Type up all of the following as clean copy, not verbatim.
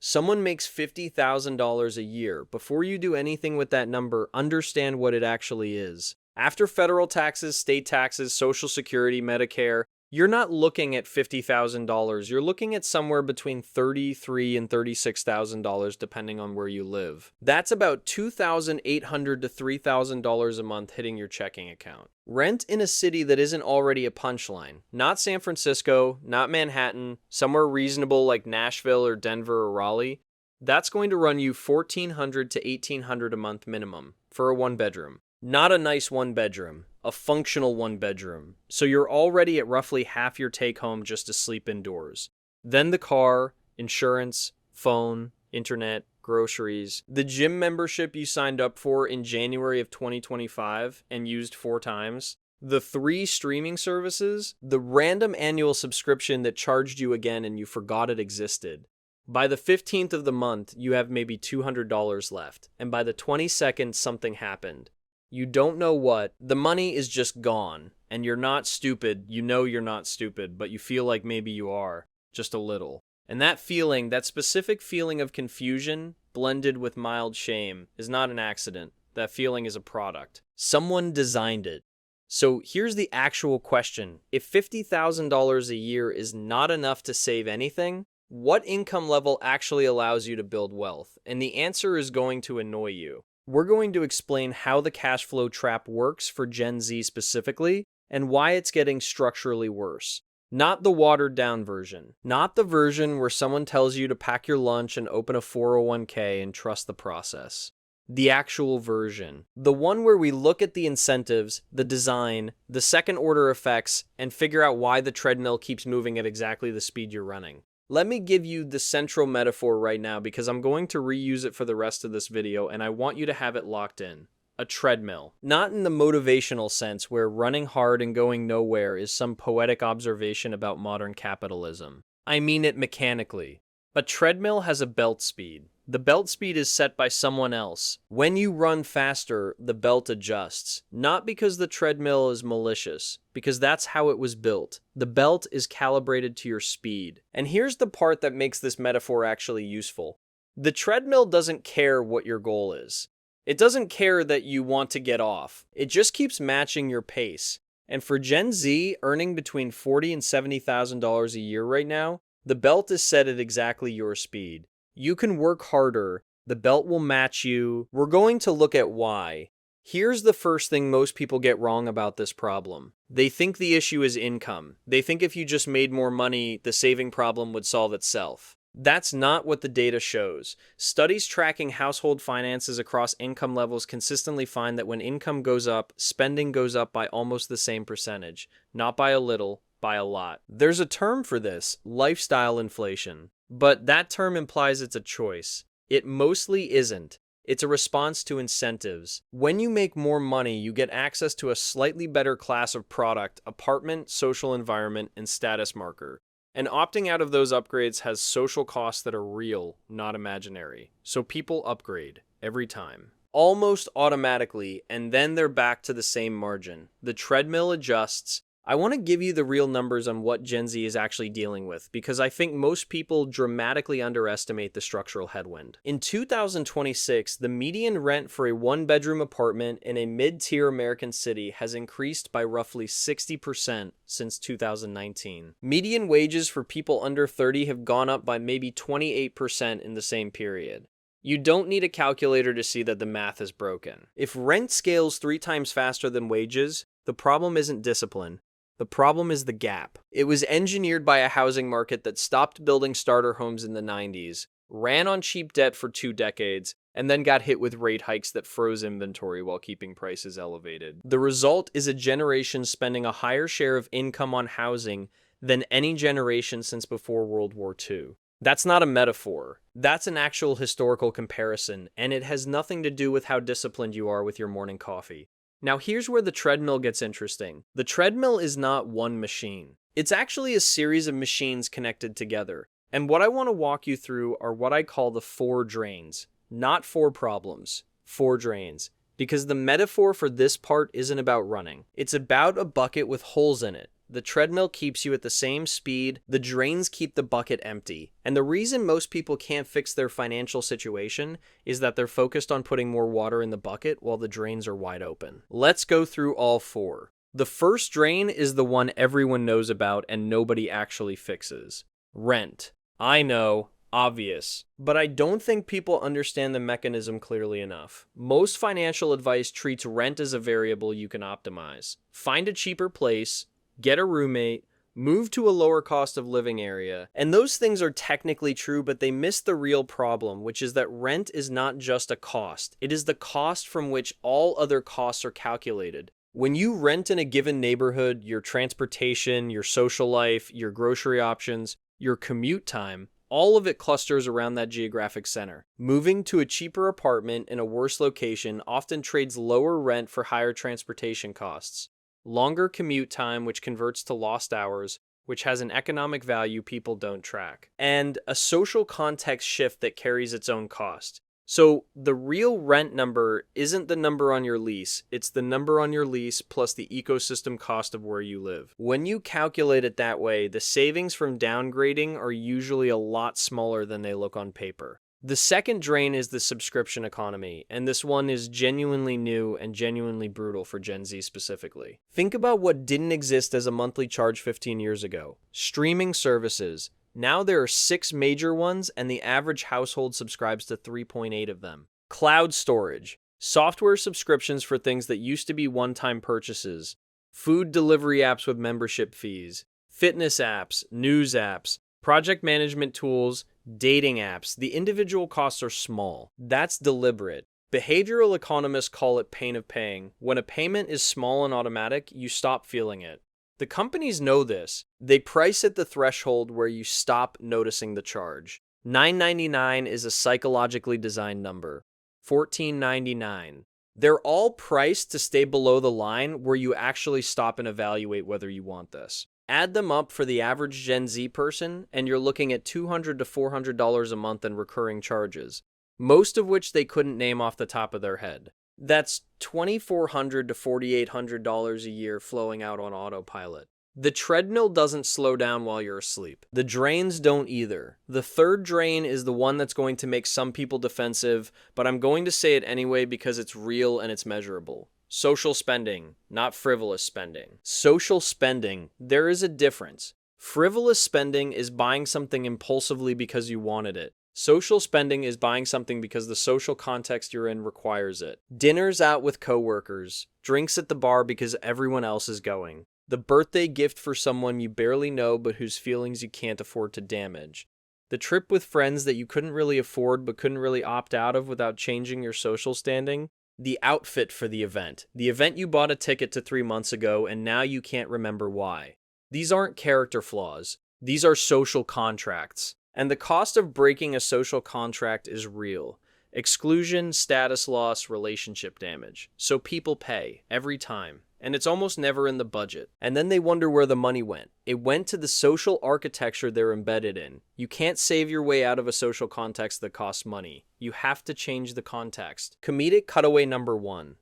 Someone makes $50,000 a year. Before you do anything with that number, understand what it actually is. After federal taxes, state taxes, Social Security, Medicare, you're not looking at $50,000. You're looking at somewhere between $33,000 and $36,000 depending on where you live. That's about $2,800 to $3,000 a month hitting your checking account. Rent in a city that isn't already a punchline. Not San Francisco, not Manhattan, somewhere reasonable like Nashville or Denver or Raleigh. That's going to run you $1,400 to $1,800 a month minimum for a one-bedroom. Not a nice one-bedroom, a functional one-bedroom. So you're already at roughly half your take-home just to sleep indoors. Then the car, insurance, phone, internet, groceries, the gym membership you signed up for in January of 2025 and used 4 times, the 3 streaming services, the random annual subscription that charged you again and you forgot it existed. By the 15th of the month, you have maybe $200 left, and by the 22nd, something happened. You don't know what, the money is just gone, and you're not stupid, you know you're not stupid, but you feel like maybe you are, just a little. And that feeling, that specific feeling of confusion, blended with mild shame, is not an accident. That feeling is a product. Someone designed it. So here's the actual question. If $50,000 a year is not enough to save anything, what income level actually allows you to build wealth? And the answer is going to annoy you. We're going to explain how the cash flow trap works for Gen Z specifically, and why it's getting structurally worse. Not the watered-down version. Not the version where someone tells you to pack your lunch and open a 401k and trust the process. The actual version. The one where we look at the incentives, the design, the second-order effects, and figure out why the treadmill keeps moving at exactly the speed you're running. Let me give you the central metaphor right now because I'm going to reuse it for the rest of this video and I want you to have it locked in. A treadmill. Not in the motivational sense where running hard and going nowhere is some poetic observation about modern capitalism. I mean it mechanically. A treadmill has a belt speed. The belt speed is set by someone else. When you run faster, the belt adjusts. Not because the treadmill is malicious, because that's how it was built. The belt is calibrated to your speed. And here's the part that makes this metaphor actually useful. The treadmill doesn't care what your goal is. It doesn't care that you want to get off. It just keeps matching your pace. And for Gen Z earning between $40,000 and $70,000 a year right now, the belt is set at exactly your speed. You can work harder. The belt will match you. We're going to look at why. Here's the first thing most people get wrong about this problem. They think the issue is income. They think if you just made more money, the saving problem would solve itself. That's not what the data shows. Studies tracking household finances across income levels consistently find that when income goes up, spending goes up by almost the same percentage. Not by a little, by a lot. There's a term for this, lifestyle inflation. But that term implies it's a choice. It mostly isn't. It's a response to incentives. When you make more money, you get access to a slightly better class of product, apartment, social environment, and status marker. And opting out of those upgrades has social costs that are real, not imaginary. So people upgrade every time. Almost automatically, and then they're back to the same margin. The treadmill adjusts. I want to give you the real numbers on what Gen Z is actually dealing with, because I think most people dramatically underestimate the structural headwind. In 2026, the median rent for a one-bedroom apartment in a mid-tier American city has increased by roughly 60% since 2019. Median wages for people under 30 have gone up by maybe 28% in the same period. You don't need a calculator to see that the math is broken. If rent scales 3 times faster than wages, the problem isn't discipline. The problem is the gap. It was engineered by a housing market that stopped building starter homes in the 90s, ran on cheap debt for 2 decades, and then got hit with rate hikes that froze inventory while keeping prices elevated. The result is a generation spending a higher share of income on housing than any generation since before World War II. That's not a metaphor. That's an actual historical comparison, and it has nothing to do with how disciplined you are with your morning coffee. Now here's where the treadmill gets interesting. The treadmill is not one machine. It's actually a series of machines connected together. And what I want to walk you through are what I call the 4 drains. Not 4 problems, 4 drains. Because the metaphor for this part isn't about running. It's about a bucket with holes in it. The treadmill keeps you at the same speed, the drains keep the bucket empty. And the reason most people can't fix their financial situation is that they're focused on putting more water in the bucket while the drains are wide open. Let's go through all four. The first drain is the one everyone knows about and nobody actually fixes. Rent. I know. Obvious. But I don't think people understand the mechanism clearly enough. Most financial advice treats rent as a variable you can optimize. Find a cheaper place, get a roommate, move to a lower cost of living area. And those things are technically true, but they miss the real problem, which is that rent is not just a cost. It is the cost from which all other costs are calculated. When you rent in a given neighborhood, your transportation, your social life, your grocery options, your commute time, all of it clusters around that geographic center. Moving to a cheaper apartment in a worse location often trades lower rent for higher transportation costs, longer commute time, which converts to lost hours, which has an economic value people don't track, and a social context shift that carries its own cost. So the real rent number isn't the number on your lease, it's the number on your lease plus the ecosystem cost of where you live. When you calculate it that way, the savings from downgrading are usually a lot smaller than they look on paper. The second drain is the subscription economy, and this one is genuinely new and genuinely brutal for Gen Z specifically. Think about what didn't exist as a monthly charge 15 years ago. Streaming services. Now there are 6 major ones, and the average household subscribes to 3.8 of them. Cloud storage. Software subscriptions for things that used to be one-time purchases. Food delivery apps with membership fees. Fitness apps, news apps, project management tools, dating apps. The individual costs are small. That's deliberate. Behavioral economists call it pain of paying. When a payment is small and automatic, you stop feeling it. The companies know this. They price at the threshold where you stop noticing the charge. $9.99 is a psychologically designed number. $14.99. They're all priced to stay below the line where you actually stop and evaluate whether you want this. Add them up for the average Gen Z person, and you're looking at $200 to $400 a month in recurring charges, most of which they couldn't name off the top of their head. That's $2,400 to $4,800 a year flowing out on autopilot. The treadmill doesn't slow down while you're asleep. The drains don't either. The third drain is the one that's going to make some people defensive, but I'm going to say it anyway because it's real and it's measurable. Social spending, not frivolous spending. Social spending, there is a difference. Frivolous spending is buying something impulsively because you wanted it. Social spending is buying something because the social context you're in requires it. Dinners out with coworkers, drinks at the bar because everyone else is going. The birthday gift for someone you barely know but whose feelings you can't afford to damage. The trip with friends that you couldn't really afford but couldn't really opt out of without changing your social standing. The outfit for the event you bought a ticket to 3 months ago and now you can't remember why. These aren't character flaws. These are social contracts. And the cost of breaking a social contract is real. Exclusion, status loss, relationship damage. So people pay, every time. And it's almost never in the budget. And then they wonder where the money went. It went to the social architecture they're embedded in. You can't save your way out of a social context that costs money. You have to change the context. Comedic cutaway number 1.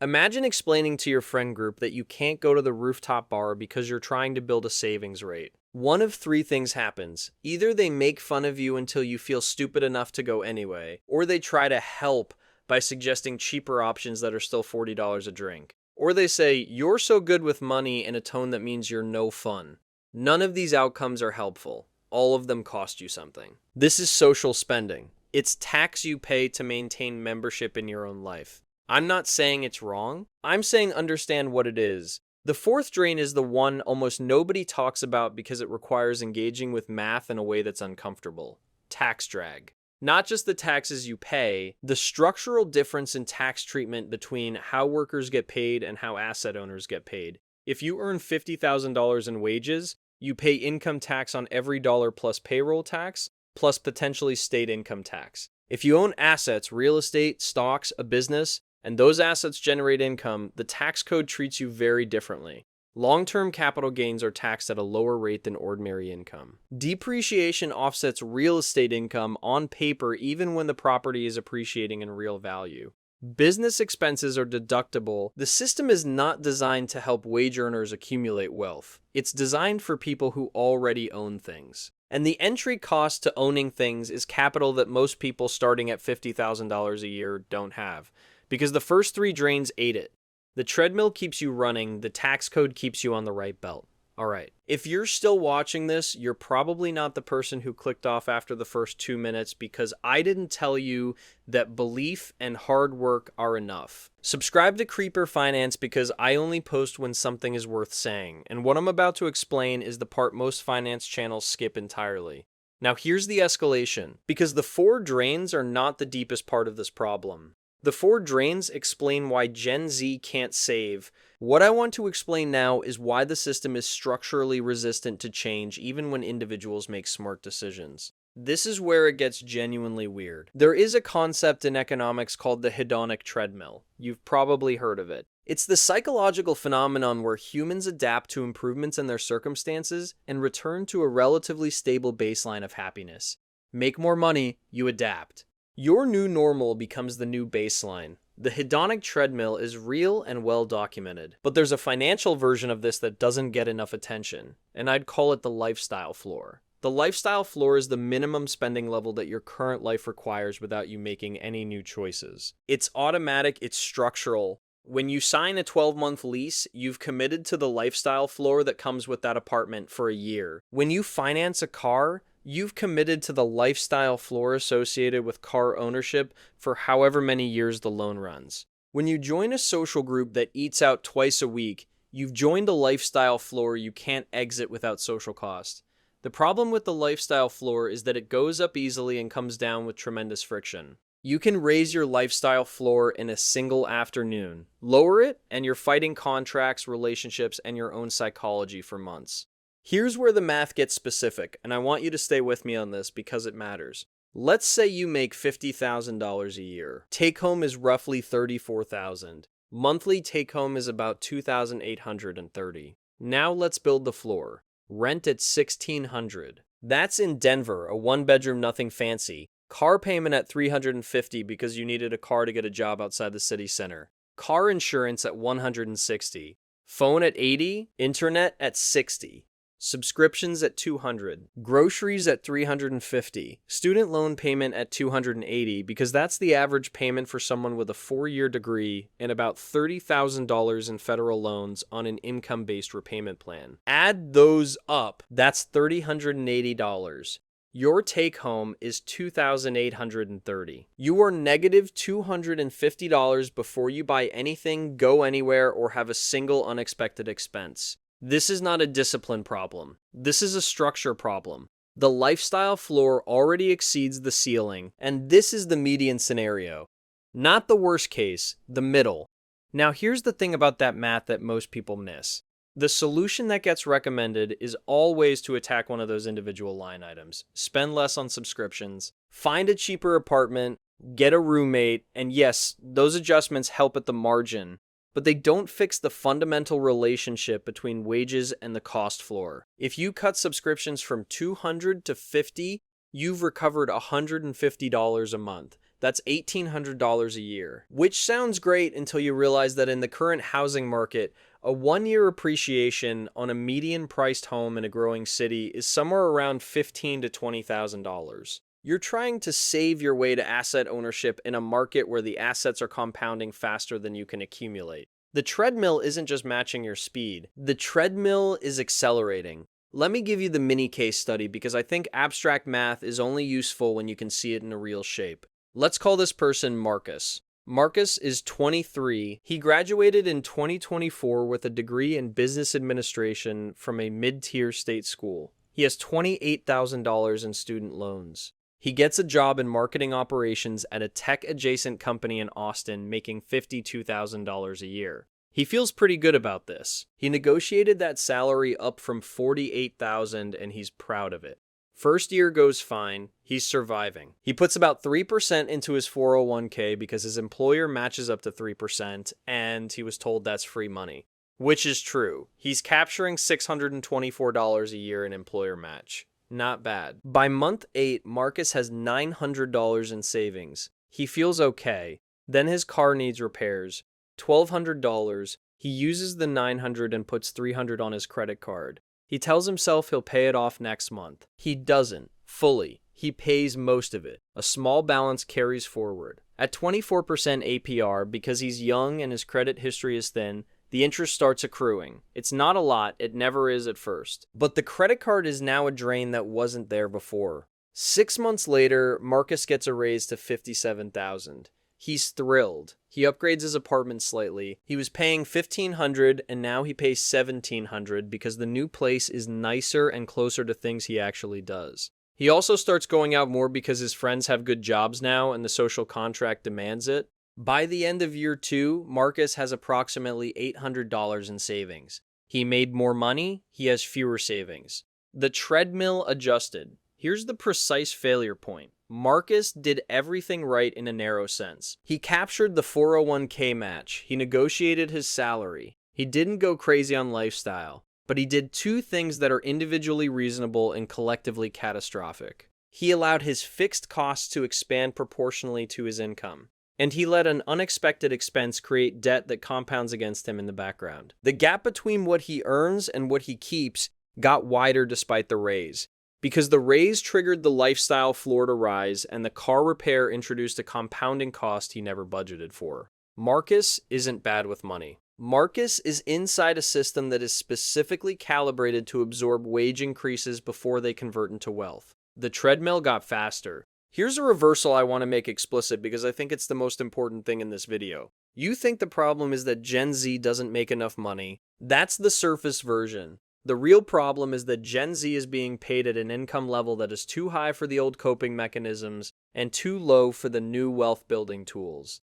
Imagine explaining to your friend group that you can't go to the rooftop bar because you're trying to build a savings rate. One of 3 things happens. Either they make fun of you until you feel stupid enough to go anyway, or they try to help by suggesting cheaper options that are still $40 a drink. Or they say, "You're so good with money," in a tone that means you're no fun. None of these outcomes are helpful. All of them cost you something. This is social spending. It's tax you pay to maintain membership in your own life. I'm not saying it's wrong. I'm saying understand what it is. The fourth drain is the one almost nobody talks about because it requires engaging with math in a way that's uncomfortable. Tax drag. Not just the taxes you pay, the structural difference in tax treatment between how workers get paid and how asset owners get paid. If you earn $50,000 in wages, you pay income tax on every dollar plus payroll tax, plus potentially state income tax. If you own assets, real estate, stocks, a business, and those assets generate income, the tax code treats you very differently. Long-term capital gains are taxed at a lower rate than ordinary income. Depreciation offsets real estate income on paper even when the property is appreciating in real value. Business expenses are deductible. The system is not designed to help wage earners accumulate wealth. It's designed for people who already own things. And the entry cost to owning things is capital that most people starting at $50,000 a year don't have, because the first three drains ate it. The treadmill keeps you running, the tax code keeps you on the right belt. All right. If you're still watching this, you're probably not the person who clicked off after the first 2 minutes, because I didn't tell you that belief and hard work are enough. Subscribe to Creeper Finance because I only post when something is worth saying, and what I'm about to explain is the part most finance channels skip entirely. Now here's the escalation, because the 4 drains are not the deepest part of this problem. The 4 drains explain why Gen Z can't save. What I want to explain now is why the system is structurally resistant to change even when individuals make smart decisions. This is where it gets genuinely weird. There is a concept in economics called the hedonic treadmill. You've probably heard of it. It's the psychological phenomenon where humans adapt to improvements in their circumstances and return to a relatively stable baseline of happiness. Make more money, you adapt. Your new normal becomes the new baseline. The hedonic treadmill is real and well documented, but there's a financial version of this that doesn't get enough attention, and I'd call it the lifestyle floor. The lifestyle floor is the minimum spending level that your current life requires without you making any new choices. It's automatic, it's structural. When you sign a 12-month lease, you've committed to the lifestyle floor that comes with that apartment for a year. When you finance a car, you've committed to the lifestyle floor associated with car ownership for however many years the loan runs. When you join a social group that eats out twice a week, you've joined a lifestyle floor you can't exit without social cost. The problem with the lifestyle floor is that it goes up easily and comes down with tremendous friction. You can raise your lifestyle floor in a single afternoon. Lower it, and you're fighting contracts, relationships, and your own psychology for months. Here's where the math gets specific, and I want you to stay with me on this because it matters. Let's say you make $50,000 a year. Take home is roughly $34,000. Monthly take home is about $2,830. Now let's build the floor. Rent at $1,600. That's in Denver, a 1-bedroom, nothing fancy. Car payment at $350 because you needed a car to get a job outside the city center. Car insurance at $160. Phone at $80. Internet at $60. Subscriptions at $200, groceries at $350, student loan payment at $280 because that's the average payment for someone with a 4-year degree, and about $30,000 in federal loans on an income-based repayment plan. Add those up, that's $380. Your take-home is $2,830. You are negative $250 before you buy anything, go anywhere, or have a single unexpected expense. This is not a discipline problem. This is a structure problem. The lifestyle floor already exceeds the ceiling, and this is the median scenario. Not the worst case, the middle. Now here's the thing about that math that most people miss. The solution that gets recommended is always to attack one of those individual line items. Spend less on subscriptions, find a cheaper apartment, get a roommate, and yes, those adjustments help at the margin, but they don't fix the fundamental relationship between wages and the cost floor. If you cut subscriptions from $200 to $50, you've recovered $150 a month. That's $1,800 a year, which sounds great until you realize that in the current housing market, a 1-year appreciation on a median-priced home in a growing city is somewhere around $15,000 to $20,000. You're trying to save your way to asset ownership in a market where the assets are compounding faster than you can accumulate. The treadmill isn't just matching your speed. The treadmill is accelerating. Let me give you the mini case study because I think abstract math is only useful when you can see it in a real shape. Let's call this person Marcus. Marcus is 23. He graduated in 2024 with a degree in business administration from a mid-tier state school. He has $28,000 in student loans. He gets a job in marketing operations at a tech-adjacent company in Austin, making $52,000 a year. He feels pretty good about this. He negotiated that salary up from $48,000 and he's proud of it. First year goes fine. He's surviving. He puts about 3% into his 401k because his employer matches up to 3%, and he was told that's free money. Which is true. He's capturing $624 a year in employer match. Not bad. By month 8, Marcus has $900 in savings. He feels okay. Then his car needs repairs. $1,200. He uses the $900 and puts $300 on his credit card. He tells himself he'll pay it off next month. He doesn't, fully. He pays most of it. A small balance carries forward. At 24% APR, because he's young and his credit history is thin, the interest starts accruing. It's not a lot, it never is at first. But the credit card is now a drain that wasn't there before. 6 months later, Marcus gets a raise to $57,000. He's thrilled. He upgrades his apartment slightly. He was paying $1,500 and now he pays $1,700 because the new place is nicer and closer to things he actually does. He also starts going out more because his friends have good jobs now and the social contract demands it. By the end of year 2, Marcus has approximately $800 in savings. He made more money, he has fewer savings. The treadmill adjusted. Here's the precise failure point. Marcus did everything right in a narrow sense. He captured the 401k match. He negotiated his salary. He didn't go crazy on lifestyle. But he did 2 things that are individually reasonable and collectively catastrophic. He allowed his fixed costs to expand proportionally to his income. And he let an unexpected expense create debt that compounds against him in the background. The gap between what he earns and what he keeps got wider despite the raise. Because the raise triggered the lifestyle floor to rise and the car repair introduced a compounding cost he never budgeted for. Marcus isn't bad with money. Marcus is inside a system that is specifically calibrated to absorb wage increases before they convert into wealth. The treadmill got faster. Here's a reversal I want to make explicit because I think it's the most important thing in this video. You think the problem is that Gen Z doesn't make enough money. That's the surface version. The real problem is that Gen Z is being paid at an income level that is too high for the old coping mechanisms and too low for the new wealth-building tools.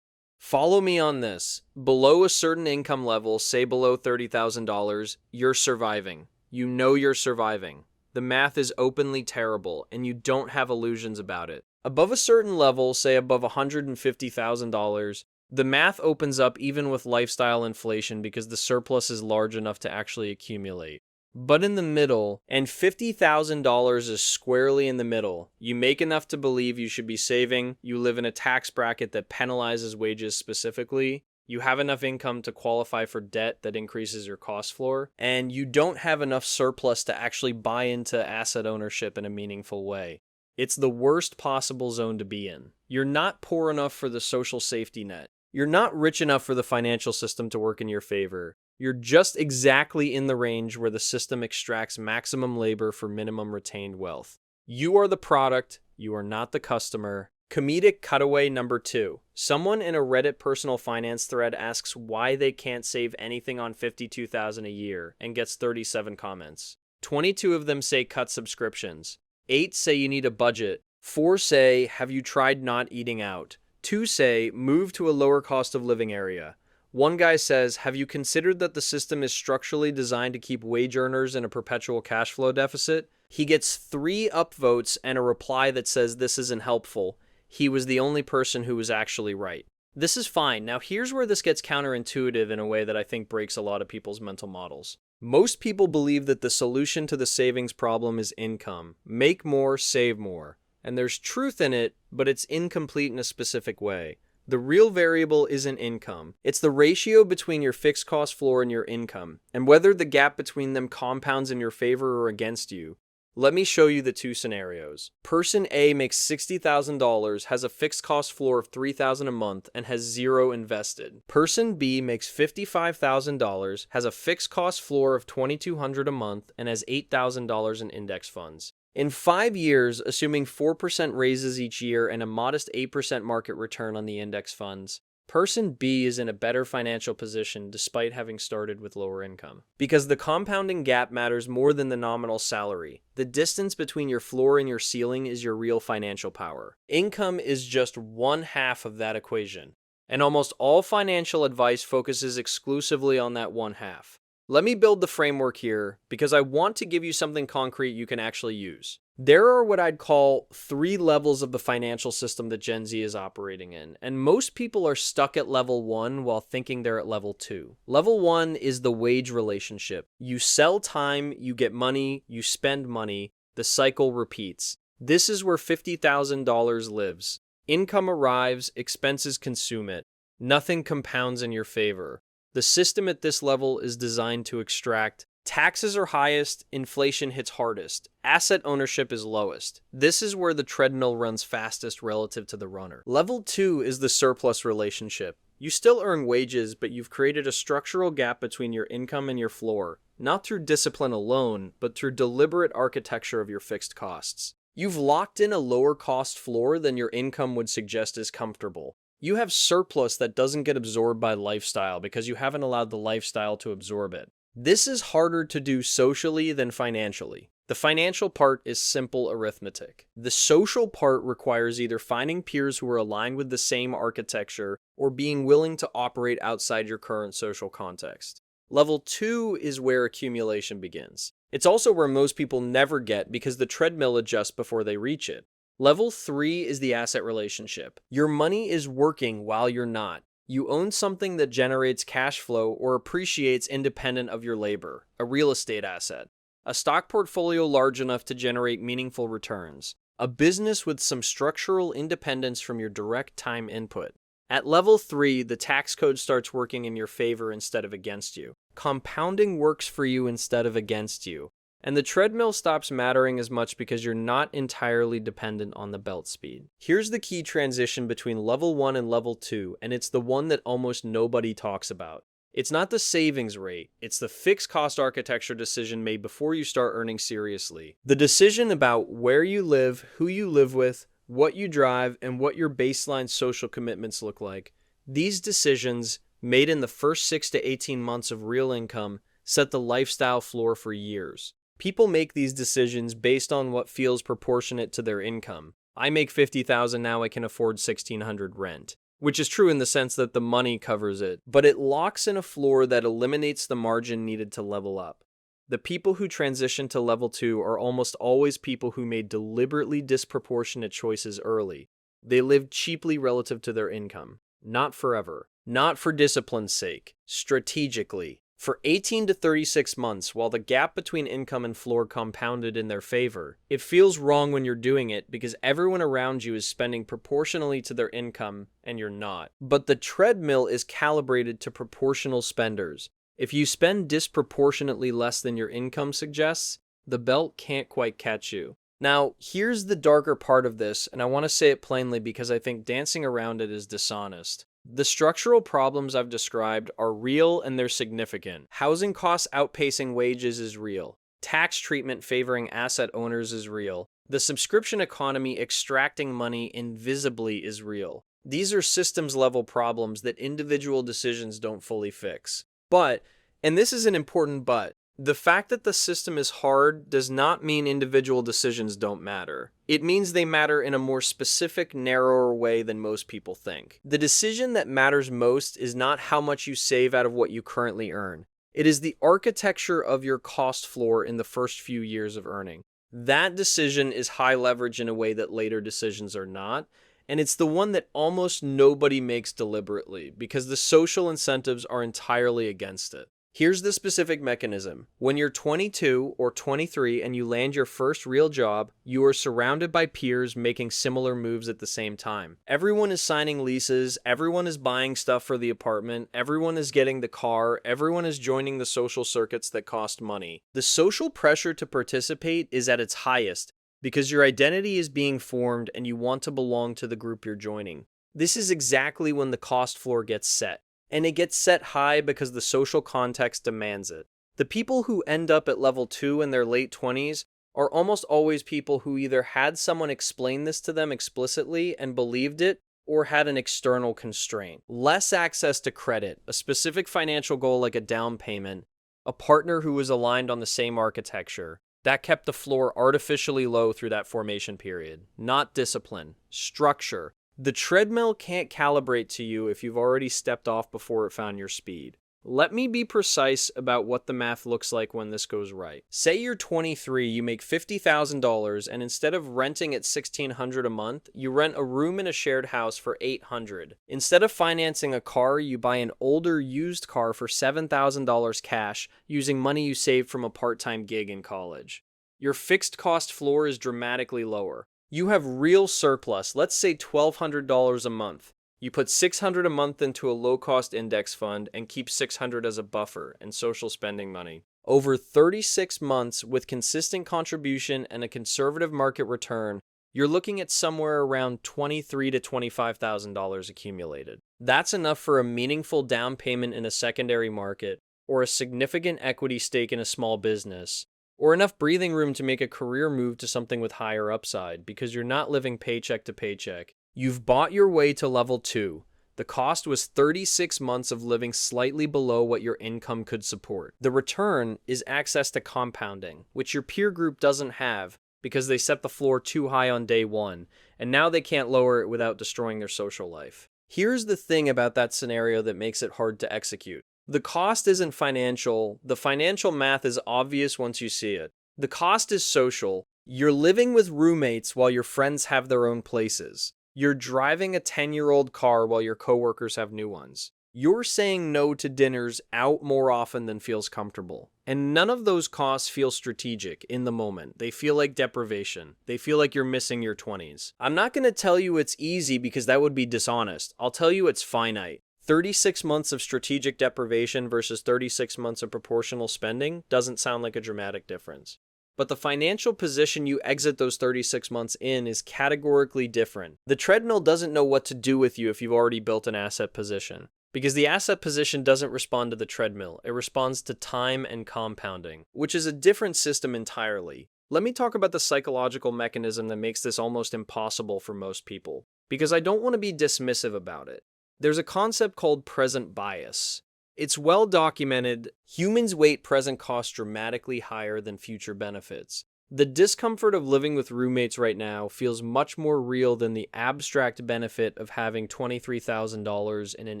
Follow me on this. Below a certain income level, say below $30,000, you're surviving. You know you're surviving. The math is openly terrible, and you don't have illusions about it. Above a certain level, say above $150,000, the math opens up even with lifestyle inflation because the surplus is large enough to actually accumulate. But in the middle, and $50,000 is squarely in the middle, you make enough to believe you should be saving, you live in a tax bracket that penalizes wages specifically, you have enough income to qualify for debt that increases your cost floor, and you don't have enough surplus to actually buy into asset ownership in a meaningful way. It's the worst possible zone to be in. You're not poor enough for the social safety net. You're not rich enough for the financial system to work in your favor. You're just exactly in the range where the system extracts maximum labor for minimum retained wealth. You are the product, you are not the customer. Comedic cutaway number 2. Someone in a Reddit personal finance thread asks why they can't save anything on $52,000 a year and gets 37 comments. 22 of them say cut subscriptions. 8 say you need a budget. 4 say, have you tried not eating out? 2 say, move to a lower cost of living area. One guy says, have you considered that the system is structurally designed to keep wage earners in a perpetual cash flow deficit? He gets 3 upvotes and a reply that says this isn't helpful. He was the only person who was actually right. This is fine. Now here's where this gets counterintuitive in a way that I think breaks a lot of people's mental models. Most people believe that the solution to the savings problem is income. Make more, save more. And there's truth in it, but it's incomplete in a specific way. The real variable isn't income. It's the ratio between your fixed cost floor and your income, and whether the gap between them compounds in your favor or against you. Let me show you the 2 scenarios. Person A makes $60,000, has a fixed cost floor of $3,000 a month, and has 0 invested. Person B makes $55,000, has a fixed cost floor of $2,200 a month, and has $8,000 in index funds. In 5 years, assuming 4% raises each year and a modest 8% market return on the index funds, person B is in a better financial position despite having started with lower income. Because the compounding gap matters more than the nominal salary. The distance between your floor and your ceiling is your real financial power. Income is just 1/2 of that equation. And almost all financial advice focuses exclusively on that 1/2. Let me build the framework here because I want to give you something concrete you can actually use. There are what I'd call 3 levels of the financial system that Gen Z is operating in, and most people are stuck at level 1 while thinking they're at level 2. Level 1 is the wage relationship. You sell time, you get money, you spend money, the cycle repeats. This is where $50,000 lives. Income arrives, expenses consume it. Nothing compounds in your favor. The system at this level is designed to extract. Taxes are highest, inflation hits hardest, asset ownership is lowest. This is where the treadmill runs fastest relative to the runner. Level 2 is the surplus relationship. You still earn wages, but you've created a structural gap between your income and your floor, not through discipline alone, but through deliberate architecture of your fixed costs. You've locked in a lower cost floor than your income would suggest is comfortable. You have surplus that doesn't get absorbed by lifestyle because you haven't allowed the lifestyle to absorb it. This is harder to do socially than financially. The financial part is simple arithmetic. The social part requires either finding peers who are aligned with the same architecture or being willing to operate outside your current social context. Level 2 is where accumulation begins. It's also where most people never get because the treadmill adjusts before they reach it. Level 3 is the asset relationship. Your money is working while you're not. You own something that generates cash flow or appreciates independent of your labor, a real estate asset, a stock portfolio large enough to generate meaningful returns, a business with some structural independence from your direct time input. At level 3, the tax code starts working in your favor instead of against you. Compounding works for you instead of against you. And the treadmill stops mattering as much because you're not entirely dependent on the belt speed. Here's the key transition between level 1 and level 2, and it's the one that almost nobody talks about. It's not the savings rate, it's the fixed cost architecture decision made before you start earning seriously. The decision about where you live, who you live with, what you drive, and what your baseline social commitments look like. These decisions, made in the first 6 to 18 months of real income, set the lifestyle floor for years. People make these decisions based on what feels proportionate to their income. I make $50,000 now, I can afford $1,600 rent, which is true in the sense that the money covers it, but it locks in a floor that eliminates the margin needed to level up. The people who transition to level 2 are almost always people who made deliberately disproportionate choices early. They lived cheaply relative to their income. Not forever. Not for discipline's sake. Strategically. For 18 to 36 months, while the gap between income and floor compounded in their favor, it feels wrong when you're doing it because everyone around you is spending proportionally to their income and you're not. But the treadmill is calibrated to proportional spenders. If you spend disproportionately less than your income suggests, the belt can't quite catch you. Now, here's the darker part of this, and I want to say it plainly because I think dancing around it is dishonest. The structural problems I've described are real and they're significant. Housing costs outpacing wages is real. Tax treatment favoring asset owners is real. The subscription economy extracting money invisibly is real. These are systems-level problems that individual decisions don't fully fix. But, and this is an important but, the fact that the system is hard does not mean individual decisions don't matter. It means they matter in a more specific, narrower way than most people think. The decision that matters most is not how much you save out of what you currently earn. It is the architecture of your cost floor in the first few years of earning. That decision is high leverage in a way that later decisions are not, and it's the one that almost nobody makes deliberately because the social incentives are entirely against it. Here's the specific mechanism. When you're 22 or 23 and you land your first real job, you are surrounded by peers making similar moves at the same time. Everyone is signing leases, everyone is buying stuff for the apartment, everyone is getting the car, everyone is joining the social circuits that cost money. The social pressure to participate is at its highest because your identity is being formed and you want to belong to the group you're joining. This is exactly when the cost floor gets set. And it gets set high because the social context demands it. The people who end up at level 2 in their late 20s are almost always people who either had someone explain this to them explicitly and believed it, or had an external constraint. Less access to credit, a specific financial goal like a down payment, a partner who was aligned on the same architecture. That kept the floor artificially low through that formation period. Not discipline, structure. The treadmill can't calibrate to you if you've already stepped off before it found your speed. Let me be precise about what the math looks like when this goes right. Say you're 23, you make $50,000, and instead of renting at $1,600 a month, you rent a room in a shared house for $800. Instead of financing a car, you buy an older used car for $7,000 cash using money you saved from a part-time gig in college. Your fixed cost floor is dramatically lower. You have real surplus, let's say $1,200 a month. You put $600 a month into a low-cost index fund and keep $600 as a buffer and social spending money. Over 36 months with consistent contribution and a conservative market return, you're looking at somewhere around $23,000 to $25,000 accumulated. That's enough for a meaningful down payment in a secondary market, or a significant equity stake in a small business, or enough breathing room to make a career move to something with higher upside because you're not living paycheck to paycheck. You've bought your way to level 2. The cost was 36 months of living slightly below what your income could support. The return is access to compounding, which your peer group doesn't have because they set the floor too high on day one, and now they can't lower it without destroying their social life. Here's the thing about that scenario that makes it hard to execute. The cost isn't financial. The financial math is obvious once you see it. The cost is social. You're living with roommates while your friends have their own places. You're driving a 10-year-old car while your coworkers have new ones. You're saying no to dinners out more often than feels comfortable. And none of those costs feel strategic in the moment. They feel like deprivation. They feel like you're missing your 20s. I'm not going to tell you it's easy because that would be dishonest. I'll tell you it's finite. 36 months of strategic deprivation versus 36 months of proportional spending doesn't sound like a dramatic difference. But the financial position you exit those 36 months in is categorically different. The treadmill doesn't know what to do with you if you've already built an asset position. Because the asset position doesn't respond to the treadmill, it responds to time and compounding, which is a different system entirely. Let me talk about the psychological mechanism that makes this almost impossible for most people, because I don't want to be dismissive about it. There's a concept called present bias. It's well documented. Humans weight present costs dramatically higher than future benefits. The discomfort of living with roommates right now feels much more real than the abstract benefit of having $23,000 in an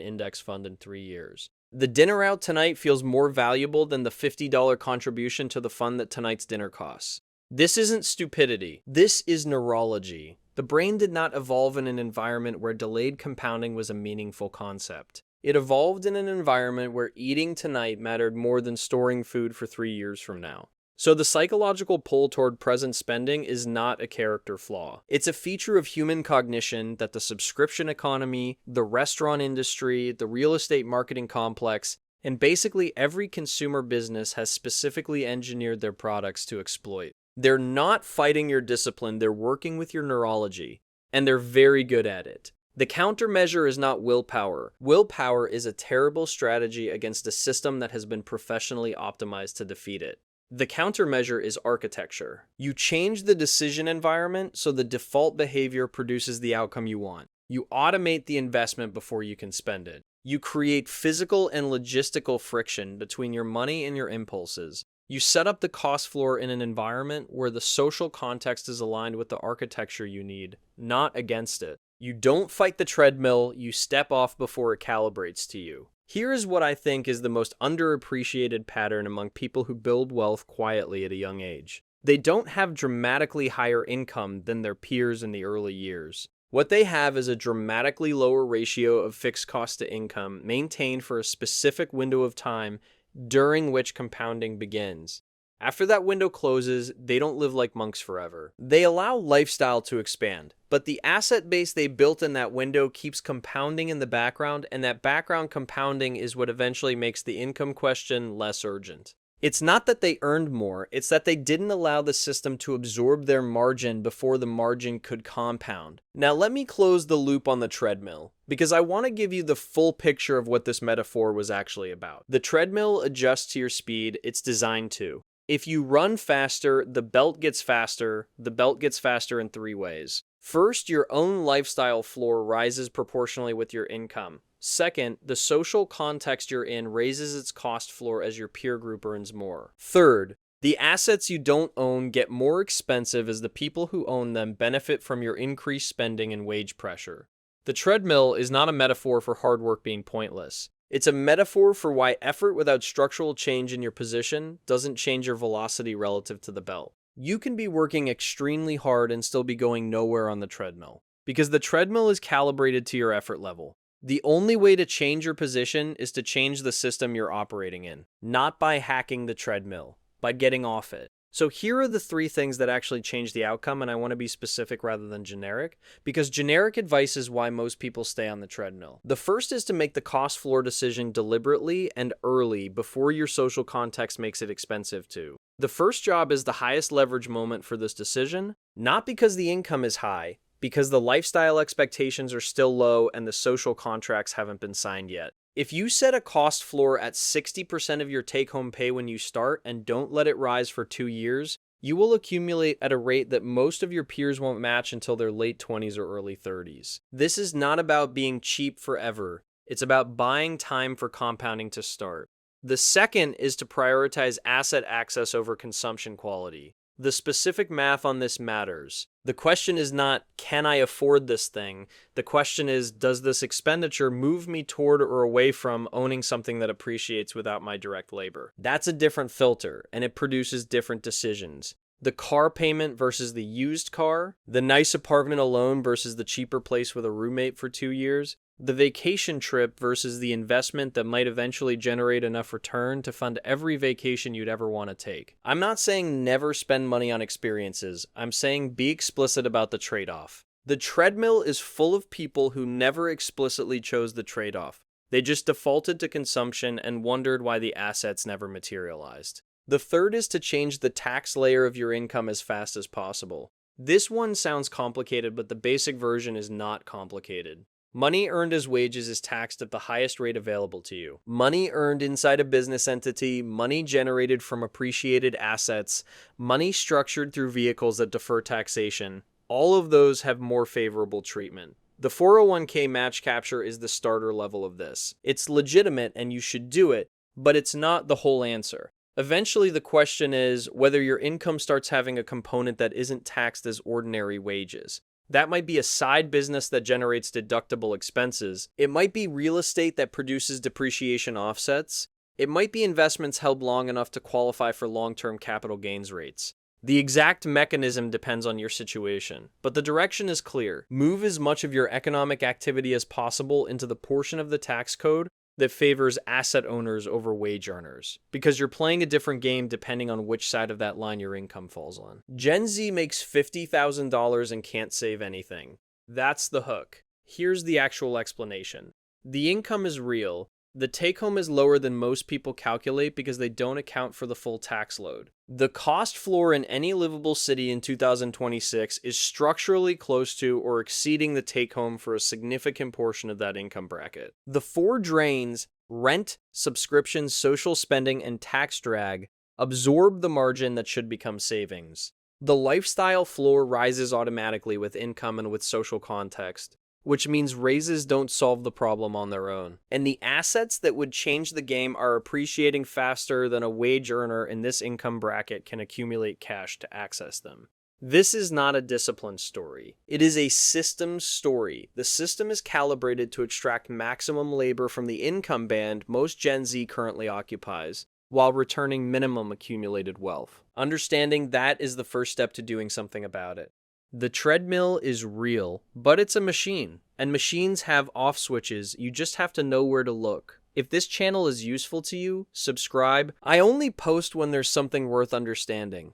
index fund in 3 years. The dinner out tonight feels more valuable than the $50 contribution to the fund that tonight's dinner costs. This isn't stupidity. This is neurology. The brain did not evolve in an environment where delayed compounding was a meaningful concept. It evolved in an environment where eating tonight mattered more than storing food for 3 years from now. So the psychological pull toward present spending is not a character flaw. It's a feature of human cognition that the subscription economy, the restaurant industry, the real estate marketing complex, and basically every consumer business has specifically engineered their products to exploit. They're not fighting your discipline, they're working with your neurology, and they're very good at it. The countermeasure is not willpower. Willpower is a terrible strategy against a system that has been professionally optimized to defeat it. The countermeasure is architecture. You change the decision environment so the default behavior produces the outcome you want. You automate the investment before you can spend it. You create physical and logistical friction between your money and your impulses. You set up the cost floor in an environment where the social context is aligned with the architecture you need, not against it. You don't fight the treadmill, you step off before it calibrates to you. Here is what I think is the most underappreciated pattern among people who build wealth quietly at a young age. They don't have dramatically higher income than their peers in the early years. What they have is a dramatically lower ratio of fixed cost to income maintained for a specific window of time during which compounding begins. After that window closes, they don't live like monks forever. They allow lifestyle to expand, but the asset base they built in that window keeps compounding in the background, and that background compounding is what eventually makes the income question less urgent. It's not that they earned more, it's that they didn't allow the system to absorb their margin before the margin could compound. Now let me close the loop on the treadmill, because I want to give you the full picture of what this metaphor was actually about. The treadmill adjusts to your speed, it's designed to. If you run faster, the belt gets faster. The belt gets faster in 3 ways. First, your own lifestyle floor rises proportionally with your income. Second, the social context you're in raises its cost floor as your peer group earns more. Third, the assets you don't own get more expensive as the people who own them benefit from your increased spending and wage pressure. The treadmill is not a metaphor for hard work being pointless. It's a metaphor for why effort without structural change in your position doesn't change your velocity relative to the belt. You can be working extremely hard and still be going nowhere on the treadmill, because the treadmill is calibrated to your effort level. The only way to change your position is to change the system you're operating in, not by hacking the treadmill, by getting off it. So here are the three things that actually change the outcome, and I want to be specific rather than generic, because generic advice is why most people stay on the treadmill. The first is to make the cost floor decision deliberately and early before your social context makes it expensive to. The first job is the highest leverage moment for this decision, not because the income is high, because the lifestyle expectations are still low and the social contracts haven't been signed yet. If you set a cost floor at 60% of your take-home pay when you start and don't let it rise for 2 years, you will accumulate at a rate that most of your peers won't match until their late 20s or early 30s. This is not about being cheap forever. It's about buying time for compounding to start. The second is to prioritize asset access over consumption quality. The specific math on this matters. The question is not, can I afford this thing? The question is, does this expenditure move me toward or away from owning something that appreciates without my direct labor? That's a different filter, and it produces different decisions. The car payment versus the used car, the nice apartment alone versus the cheaper place with a roommate for 2 years, the vacation trip versus the investment that might eventually generate enough return to fund every vacation you'd ever want to take. I'm not saying never spend money on experiences. I'm saying be explicit about the trade-off. The treadmill is full of people who never explicitly chose the trade-off. They just defaulted to consumption and wondered why the assets never materialized. The third is to change the tax layer of your income as fast as possible. This one sounds complicated, but the basic version is not complicated. Money earned as wages is taxed at the highest rate available to you. Money earned inside a business entity, money generated from appreciated assets, money structured through vehicles that defer taxation, all of those have more favorable treatment. The 401k match capture is the starter level of this. It's legitimate and you should do it, but it's not the whole answer. Eventually, the question is whether your income starts having a component that isn't taxed as ordinary wages. That might be a side business that generates deductible expenses. It might be real estate that produces depreciation offsets. It might be investments held long enough to qualify for long-term capital gains rates. The exact mechanism depends on your situation, but the direction is clear. Move as much of your economic activity as possible into the portion of the tax code that favors asset owners over wage earners, because you're playing a different game depending on which side of that line your income falls on. Gen Z makes $50,000 and can't save anything. That's the hook. Here's the actual explanation. The income is real. The take-home is lower than most people calculate because they don't account for the full tax load. The cost floor in any livable city in 2026 is structurally close to or exceeding the take-home for a significant portion of that income bracket. The four drains, rent, subscriptions, social spending, and tax drag, absorb the margin that should become savings. The lifestyle floor rises automatically with income and with social context, which means raises don't solve the problem on their own. And the assets that would change the game are appreciating faster than a wage earner in this income bracket can accumulate cash to access them. This is not a discipline story. It is a systems story. The system is calibrated to extract maximum labor from the income band most Gen Z currently occupies, while returning minimum accumulated wealth. Understanding that is the first step to doing something about it. The treadmill is real, but it's a machine, and machines have off switches. You just have to know where to look. If this channel is useful to you, subscribe. I only post when there's something worth understanding.